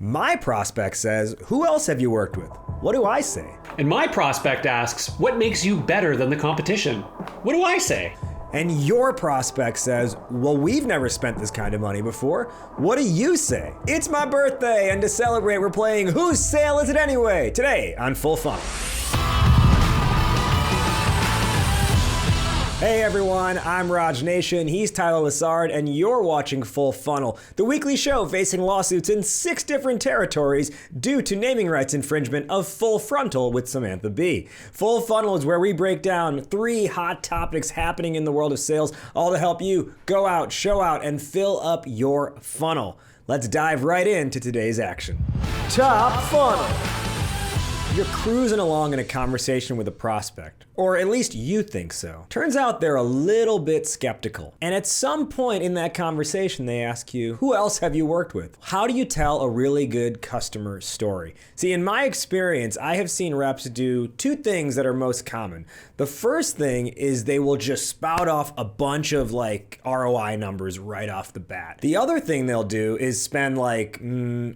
My prospect says, who else have you worked with? What do I say? And my prospect asks, what makes you better than the competition? What do I say? And your prospect says, well, we've never spent this kind of money before. What do you say? It's my birthday, and to celebrate, we're playing Whose Sale Is It Anyway? Today on Full Funnel. Hey everyone, I'm Raj Nation, he's Tyler Lessard, and you're watching Full Funnel, the weekly show facing lawsuits in 6 different territories due to naming rights infringement of Full Frontal with Samantha Bee. Full Funnel is where we break down 3 hot topics happening in the world of sales, all to help you go out, show out, and fill up your funnel. Let's dive right into today's action. Top Funnel. You're cruising along in a conversation with a prospect, or at least you think so. Turns out they're a little bit skeptical. And at some point in that conversation, they ask you, who else have you worked with? How do you tell a really good customer story? See, in my experience, I have seen reps do 2 things that are most common. The first thing is they will just spout off a bunch of ROI numbers right off the bat. The other thing they'll do is spend 4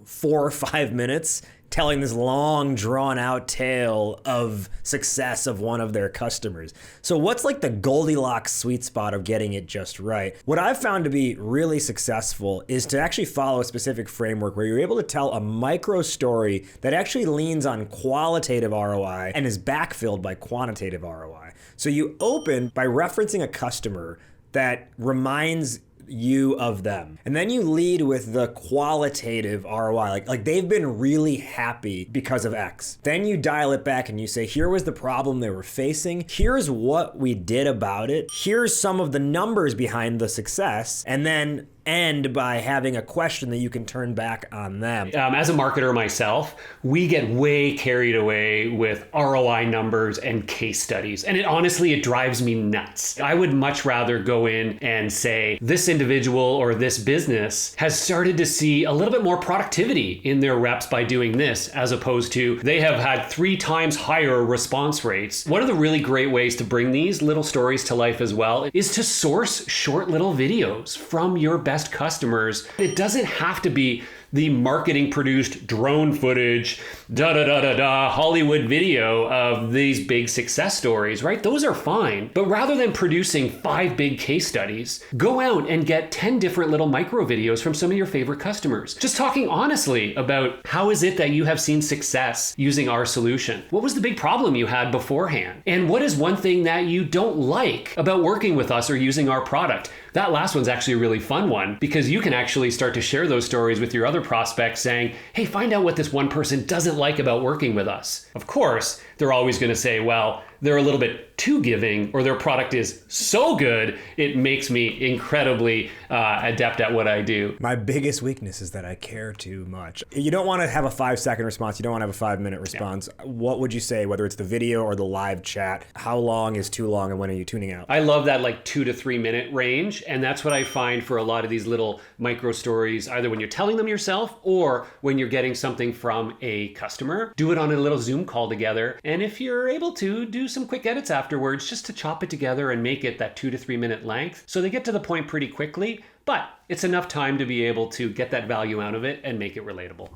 or 5 minutes telling this long, drawn-out tale of success of one of their customers. So what's the Goldilocks sweet spot of getting it just right? What I've found to be really successful is to actually follow a specific framework where you're able to tell a micro story that actually leans on qualitative ROI and is backfilled by quantitative ROI. So you open by referencing a customer that reminds you of them. And then you lead with the qualitative ROI, like they've been really happy because of X. Then you dial it back and you say, here was the problem they were facing. Here's what we did about it. Here's some of the numbers behind the success. And then end by having a question that you can turn back on them. As a marketer myself, we get way carried away with ROI numbers and case studies. And it drives me nuts. I would much rather go in and say, this individual or this business has started to see a little bit more productivity in their reps by doing this, as opposed to they have had 3 times higher response rates. One of the really great ways to bring these little stories to life as well is to source short little videos from your best customers. It doesn't have to be the marketing produced drone footage, Hollywood video of these big success stories, right? Those are fine. But rather than producing 5 big case studies, go out and get 10 different little micro videos from some of your favorite customers. Just talking honestly about how is it that you have seen success using our solution? What was the big problem you had beforehand? And what is one thing that you don't like about working with us or using our product? That last one's actually a really fun one because you can actually start to share those stories with your other prospects saying, hey, find out what this one person doesn't like about working with us. Of course, they're always going to say, well, they're a little bit too giving or their product is so good, it makes me incredibly adept at what I do. My biggest weakness is that I care too much. You don't want to have a 5-second response. You don't want to have a 5-minute response. Yeah. What would you say, whether it's the video or the live chat? How long is too long and when are you tuning out? I love that 2 to 3 minute range. And that's what I find for a lot of these little micro stories, either when you're telling them yourself or when you're getting something from a customer. Do it on a little Zoom call together. And if you're able to, do some quick edits afterwards just to chop it together and make it that 2 to 3 minute length. So they get to the point pretty quickly, but it's enough time to be able to get that value out of it and make it relatable.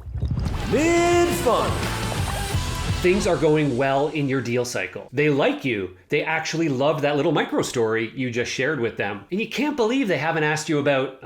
Mid-funnel. Things are going well in your deal cycle. They like you. They actually love that little micro story you just shared with them. And you can't believe they haven't asked you about,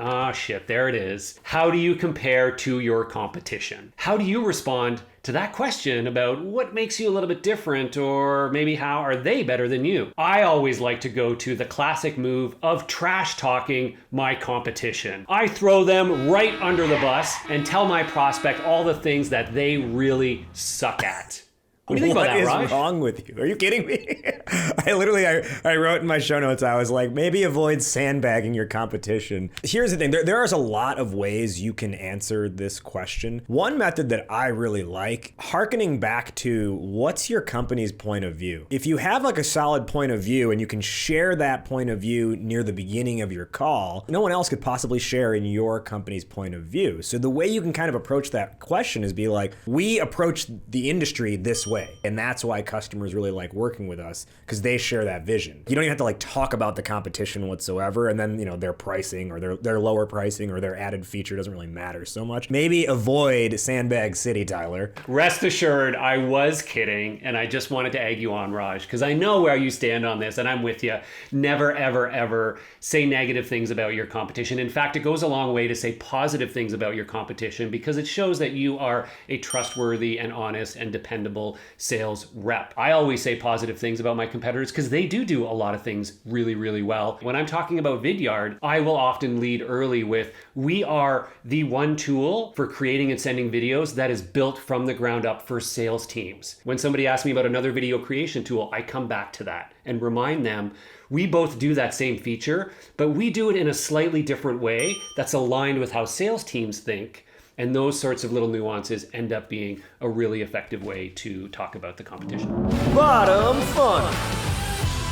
there it is. How do you compare to your competition? How do you respond to that question about what makes you a little bit different, or maybe how are they better than you? I always like to go to the classic move of trash talking my competition. I throw them right under the bus and tell my prospect all the things that they really suck at. What do you think about that, Raj? What is wrong with you? Are you kidding me? I wrote in my show notes, I was like, maybe avoid sandbagging your competition. Here's the thing. There is a lot of ways you can answer this question. One method that I really like, hearkening back to what's your company's point of view. If you have a solid point of view and you can share that point of view near the beginning of your call, no one else could possibly share in your company's point of view. So the way you can kind of approach that question is be like, we approach the industry this way. way. And that's why customers really like working with us, because they share that vision. You don't even have to like talk about the competition whatsoever, and then, you know, their pricing or their lower pricing or their added feature doesn't really matter so much. Maybe avoid Sandbag City, Tyler. Rest assured, I was kidding, and I just wanted to egg you on, Raj, because I know where you stand on this, and I'm with you. Never, ever, ever say negative things about your competition. In fact, it goes a long way to say positive things about your competition, because it shows that you are a trustworthy and honest and dependable sales rep. I always say positive things about my competitors because they do a lot of things really, really well. When I'm talking about Vidyard, I will often lead early with, we are the one tool for creating and sending videos that is built from the ground up for sales teams. When somebody asks me about another video creation tool, I come back to that and remind them, we both do that same feature, but we do it in a slightly different way that's aligned with how sales teams think. And those sorts of little nuances end up being a really effective way to talk about the competition. Bottom funnel.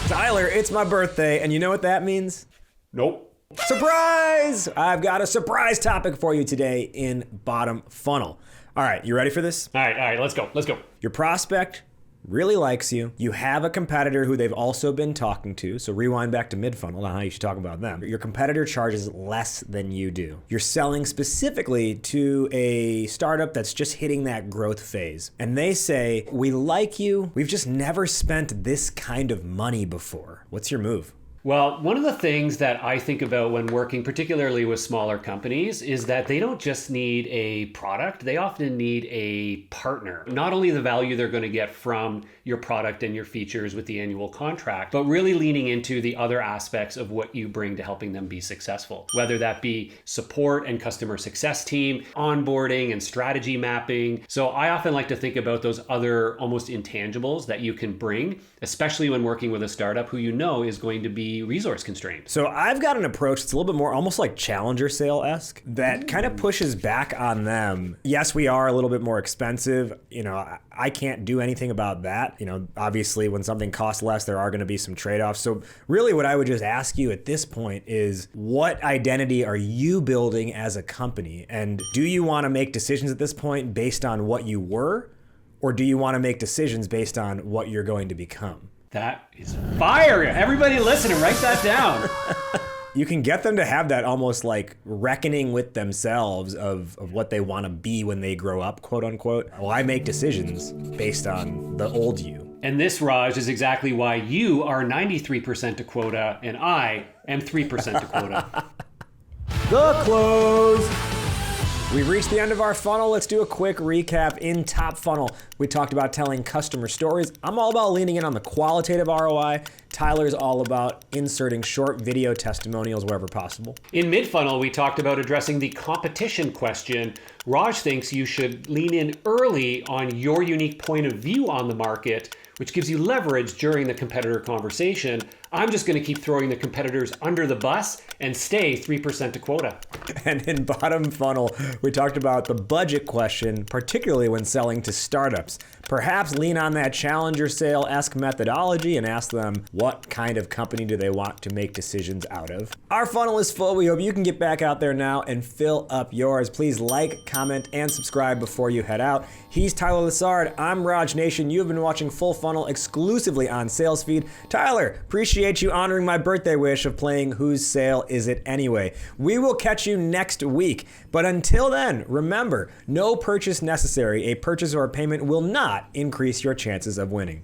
Tyler, it's my birthday, and you know what that means? Nope. Surprise! I've got a surprise topic for you today in Bottom Funnel. All right, you ready for this? All right, let's go. Your prospect really likes you. You have a competitor who they've also been talking to. So rewind back to mid-funnel on how you should talk about them. Your competitor charges less than you do. You're selling specifically to a startup that's just hitting that growth phase. And they say, we like you. We've just never spent this kind of money before. What's your move? Well, one of the things that I think about when working particularly with smaller companies is that they don't just need a product, they often need a partner. Not only the value they're going to get from your product and your features with the annual contract, but really leaning into the other aspects of what you bring to helping them be successful. Whether that be support and customer success team, onboarding and strategy mapping. So I often like to think about those other almost intangibles that you can bring, especially when working with a startup who you know is going to be resource constrained. So I've got an approach that's a little bit more almost like challenger sale-esque that kind of pushes back on them. Yes, we are a little bit more expensive. You know, I can't do anything about that. You know, obviously when something costs less, there are going to be some trade-offs. So really what I would just ask you at this point is, what identity are you building as a company? And do you want to make decisions at this point based on what you were? Or do you want to make decisions based on what you're going to become? That is fire. Everybody listen and write that down. You can get them to have that almost like reckoning with themselves of what they want to be when they grow up, quote unquote. Well, I make decisions based on the old you. And this, Raj, is exactly why you are 93% to quota and I am 3% to quota. The close. We've reached the end of our funnel. Let's do a quick recap. In top funnel, we talked about telling customer stories. I'm all about leaning in on the qualitative ROI. Tyler's all about inserting short video testimonials wherever possible. In mid-funnel, we talked about addressing the competition question. Raj thinks you should lean in early on your unique point of view on the market, which gives you leverage during the competitor conversation. I'm just going to keep throwing the competitors under the bus and stay 3% to quota. And in bottom funnel, we talked about the budget question, particularly when selling to startups. Perhaps lean on that challenger sale-esque methodology and ask them what kind of company do they want to make decisions out of. Our funnel is full. We hope you can get back out there now and fill up yours. Please like, comment, and subscribe before you head out. He's Tyler Lessard. I'm Raj Nation. You've been watching Full Funnel exclusively on SalesFeed. Tyler, appreciate you honoring my birthday wish of playing Whose Sale Is It Anyway? We will catch you next week. But until then, remember, no purchase necessary. A purchase or a payment will not increase your chances of winning.